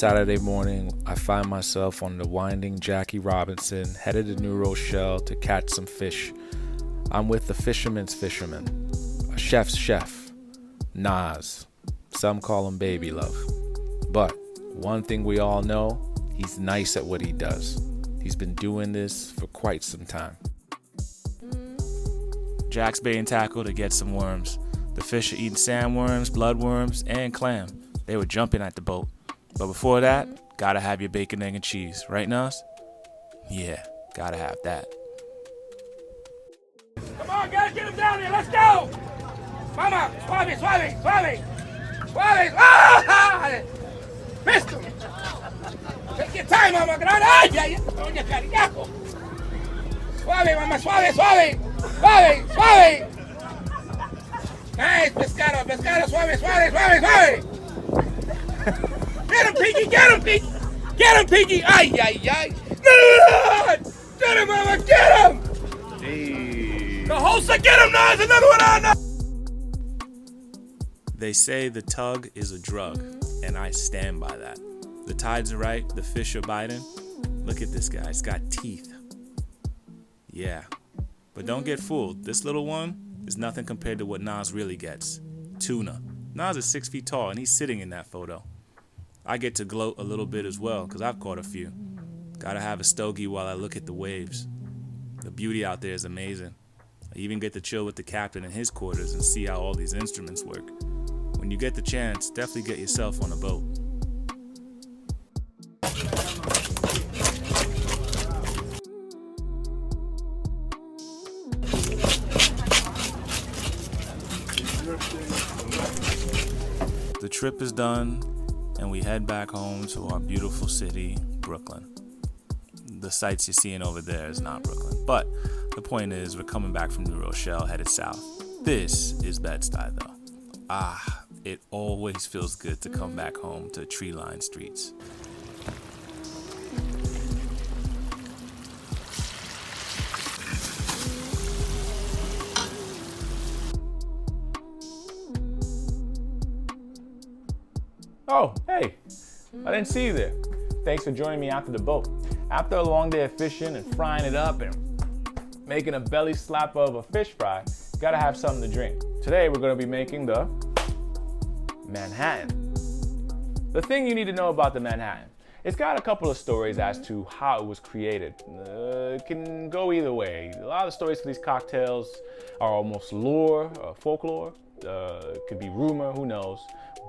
Saturday morning, I find myself on the winding Jackie Robinson, headed to New Rochelle to catch some fish. I'm with the fisherman's fisherman, a chef's chef, Nas. Some call him Baby Love. But one thing we all know, he's nice at what he does. He's been doing this for quite some time. Jack's baiting tackle to get some worms. The fish are eating sandworms, bloodworms, and clam. They were jumping at the boat. But before that, gotta have your bacon, egg, and cheese. Right, Nas? Yeah, gotta have that. Come on, guys, get him down here. Let's go. Mama, suave, suave, suave. Suave. Ah! Missed him. Take your time, mama. Ay, ay, ay, cariñaco. Suave, mama, suave, suave. Suave, suave. Nice, pescado, pescado, suave, suave, suave, suave. Get him, Piggy, get him, Piggy. Get him, Piggy. Ay, ay, ay. No! Get him, mama, get him. Hey. The Hosa, get him, Nas. Another one on now. They say the tug is a drug, and I stand by that. The tides are right, the fish are biting. Look at this guy, it's got teeth. Yeah, but don't get fooled. This little one is nothing compared to what Nas really gets. Tuna. Nas is 6 feet tall, and he's sitting in that photo. I get to gloat a little bit as well, because I've caught a few. Gotta have a stogie while I look at the waves. The beauty out there is amazing. I even get to chill with the captain in his quarters and see how all these instruments work. When you get the chance, definitely get yourself on a boat. The trip is done, and we head back home to our beautiful city, Brooklyn. The sights you're seeing over there is not Brooklyn, but the point is we're coming back from New Rochelle, headed south. This is Bed-Stuy, though. It always feels good to come back home to tree-lined streets. Oh, hey, I didn't see you there. Thanks for joining me after the boat. After a long day of fishing and frying it up and making a belly slapper of a fish fry, gotta have something to drink. Today we're gonna be making the Manhattan. The thing you need to know about the Manhattan, it's got a couple of stories as to how it was created. It can go either way. A lot of the stories for these cocktails are almost lore, folklore, could be rumor, who knows.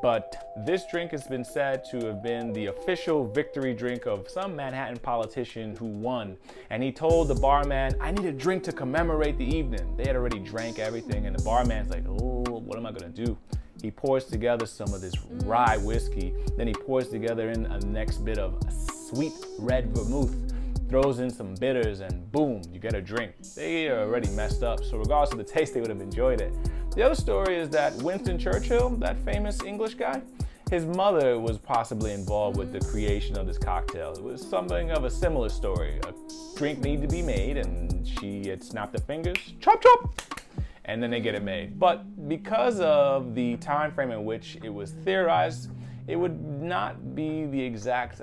But this drink has been said to have been the official victory drink of some Manhattan politician who won. And he told the barman, I need a drink to commemorate the evening. They had already drank everything, and the barman's like, oh, what am I gonna do? He pours together some of this rye whiskey, then he pours together in a next bit of sweet red vermouth, throws in some bitters, and boom, you get a drink. They are already messed up, so regardless of the taste, they would have enjoyed it. The other story is that Winston Churchill, that famous English guy, his mother was possibly involved with the creation of this cocktail. It was something of a similar story. A drink needed to be made, and she had snapped her fingers, chop chop, and then they get it made. But because of the time frame in which it was theorized, it would not be the exact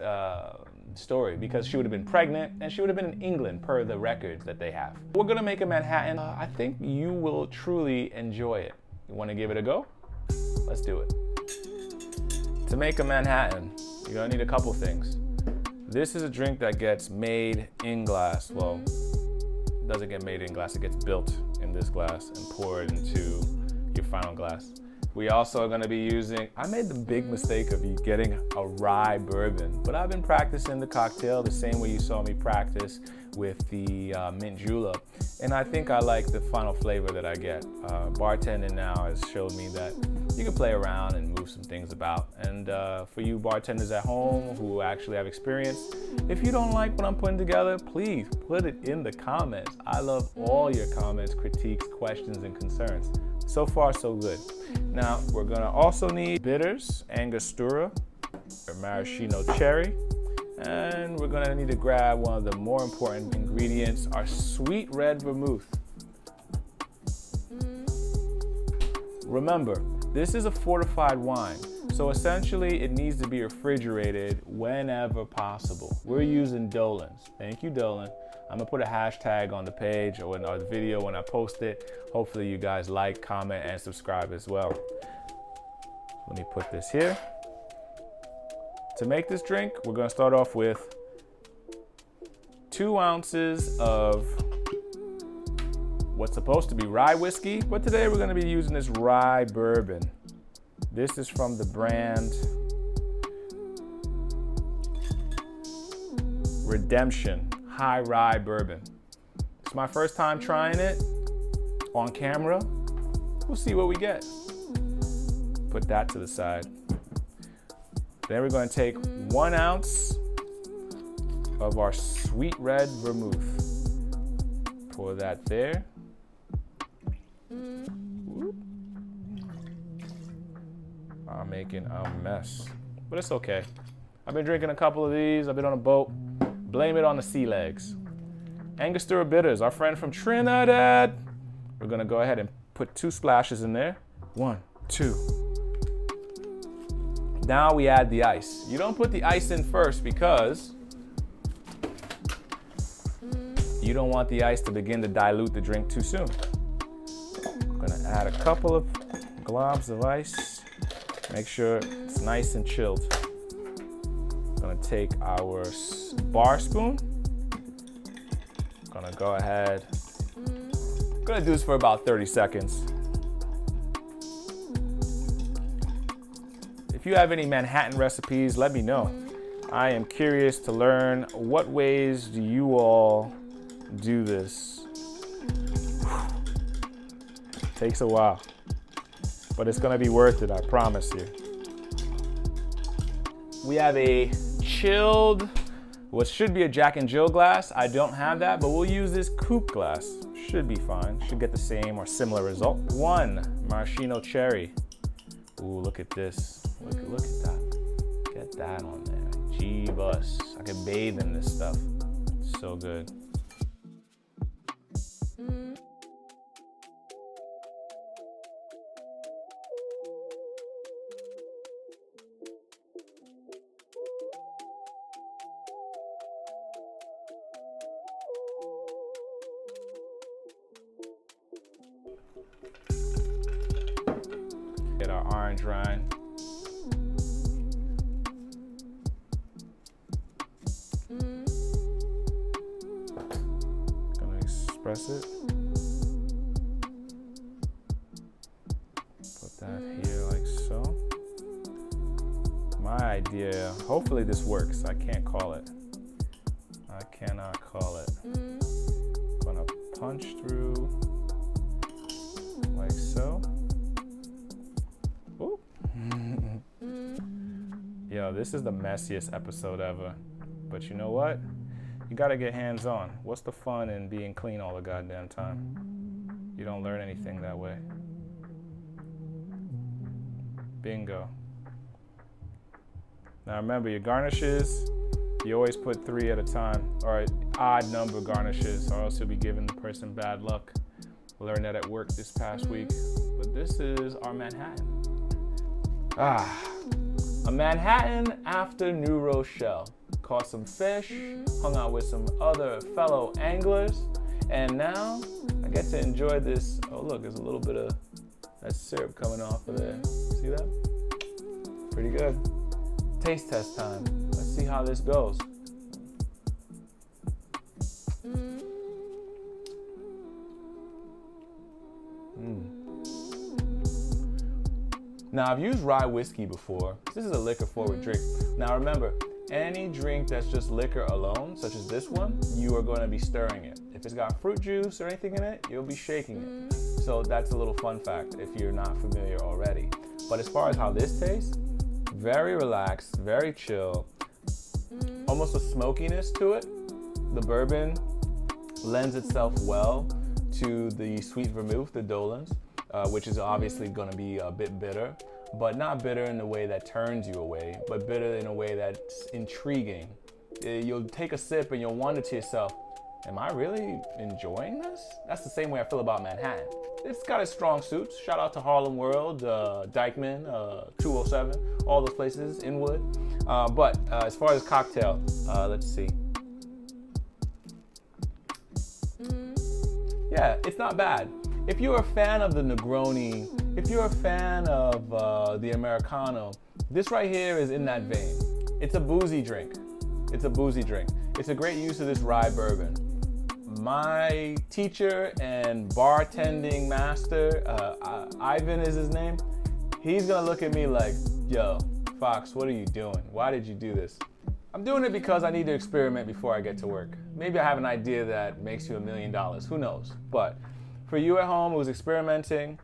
story, because she would have been pregnant and she would have been in England per the records that they have. We're gonna make a Manhattan. I think you will truly enjoy it. You wanna give it a go? Let's do it. To make a Manhattan, you're gonna need a couple things. This is a drink that gets made in glass. Well, it doesn't get made in glass, it gets built in this glass and poured into your final glass. We also are going to be using, I made the big mistake of getting a rye bourbon, but I've been practicing the cocktail the same way you saw me practice with the mint julep, and I think I like the final flavor that I get. Bartending now has showed me that you can play around and move some things about, and for you bartenders at home who actually have experience, if you don't like what I'm putting together, please put it in the comments. I love all your comments, critiques, questions, and concerns. So far, so good. Now, we're gonna also need bitters, Angostura, maraschino cherry, and we're gonna need to grab one of the more important ingredients, our sweet red vermouth. Remember, this is a fortified wine, So essentially, it needs to be refrigerated whenever possible. We're using Dolan's. Thank you, Dolan. I'm gonna put a hashtag on the page or in the video when I post it. Hopefully you guys like, comment, and subscribe as well. Let me put this here. To make this drink, we're gonna start off with 2 ounces of what's supposed to be rye whiskey, but today we're gonna be using this rye bourbon. This is from the brand Redemption High Rye Bourbon. It's my first time trying it on camera. We'll see what we get. Put that to the side. Then we're going to take 1 ounce of our sweet red vermouth. Pour that there. I'm making a mess, but it's okay. I've been drinking a couple of these. I've been on a boat. Blame it on the sea legs. Angostura bitters, our friend from Trinidad. We're gonna go ahead and put 2 splashes in there. 1, 2. Now we add the ice. You don't put the ice in first because you don't want the ice to begin to dilute the drink too soon. I'm gonna add a couple of globs of ice. Make sure it's nice and chilled. Gonna take our bar spoon. Gonna go ahead. Gonna do this for about 30 seconds. If you have any Manhattan recipes, let me know. I am curious to learn what ways do you all do this. Takes a while, but it's gonna be worth it, I promise you. We have a chilled, what should be a Jack and Jill glass. I don't have that, but we'll use this coupe glass. Should be fine, should get the same or similar result. 1 maraschino cherry. Ooh, look at this. Look at that. Get that on there. Gee-bus. I can bathe in this stuff. It's so good. Get our orange rind. Gonna express it. Put that here like so. My idea, hopefully this works. I can't call it. I cannot call it. Gonna punch through like so. Yo, this is the messiest episode ever. But you know what? You gotta get hands-on. What's the fun in being clean all the goddamn time? You don't learn anything that way. Bingo. Now remember, your garnishes, you always put 3 at a time, or odd number garnishes, or else you'll be giving the person bad luck. Learned that at work this past week. But this is our Manhattan. A Manhattan after New Rochelle. Caught some fish, hung out with some other fellow anglers, and now I get to enjoy this. Oh look, there's a little bit of that syrup coming off of there. See that? Pretty good. Taste test time. Let's see how this goes. Now, I've used rye whiskey before. This is a liquor-forward drink. Now, remember, any drink that's just liquor alone, such as this one, you are going to be stirring it. If it's got fruit juice or anything in it, you'll be shaking it. So that's a little fun fact if you're not familiar already. But as far as how this tastes, very relaxed, very chill, almost a smokiness to it. The bourbon lends itself well to the sweet vermouth, the Dolan's. Which is obviously going to be a bit bitter, but not bitter in a way that turns you away, but bitter in a way that's intriguing. You'll take a sip and you'll wonder to yourself, am I really enjoying this? That's the same way I feel about Manhattan. it's got its strong suits. Shout out to Harlem World, Dykeman, 207, all those places, Inwood. But as far as cocktail, let's see. Yeah, it's not bad. If you're a fan of the Negroni, if you're a fan of the Americano, this right here is in that vein. It's a boozy drink. It's a boozy drink. It's a great use of this rye bourbon. My teacher and bartending master, Ivan is his name, he's gonna look at me like, yo, Fox, what are you doing? Why did you do this? I'm doing it because I need to experiment before I get to work. Maybe I have an idea that makes you $1 million, who knows? But for you at home who's experimenting,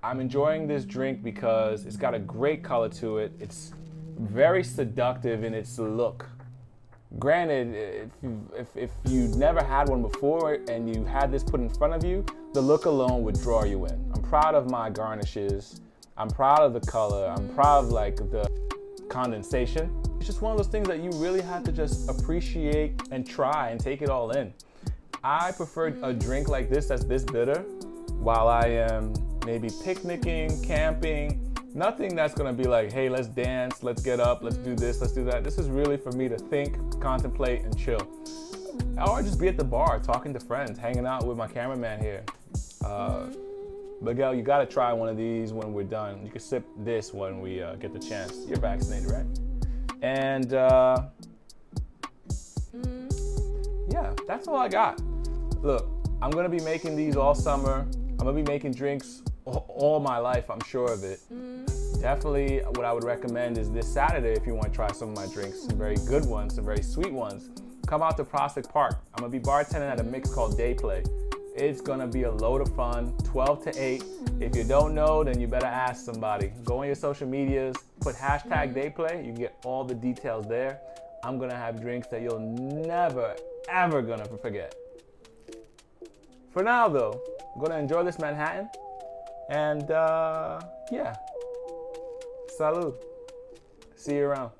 I'm enjoying this drink because it's got a great color to it. It's very seductive in its look. Granted, if you never had one before and you had this put in front of you, the look alone would draw you in. I'm proud of my garnishes. I'm proud of the color. I'm proud of like the condensation. It's just one of those things that you really have to just appreciate and try and take it all in. I prefer a drink like this that's this bitter while I am maybe picnicking, camping. Nothing that's gonna be like, hey, let's dance, let's get up, let's do this, let's do that. This is really for me to think, contemplate, and chill. Or just be at the bar, talking to friends, hanging out with my cameraman here. Miguel, you gotta try one of these when we're done. You can sip this when we get the chance. You're vaccinated, right? And yeah, that's all I got. Look, I'm gonna be making these all summer. I'm gonna be making drinks all my life, I'm sure of it. Definitely what I would recommend is this Saturday if you want to try some of my drinks, some very good ones, some very sweet ones. Come out to Prospect Park. I'm gonna be bartending at a mix called Day Play. It's gonna be a load of fun, 12 to 8. If you don't know, then you better ask somebody. Go on your social medias, put hashtag Day Play. You can get all the details there. I'm gonna have drinks that you'll never, ever gonna forget. For now though, I'm gonna enjoy this Manhattan. And yeah, salud. See you around.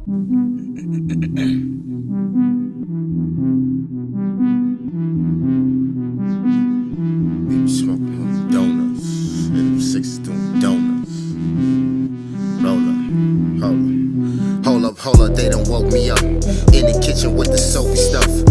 We be smoking them donuts, and them sixes doing donuts. Hold up, they done woke me up in the kitchen with the soapy stuff.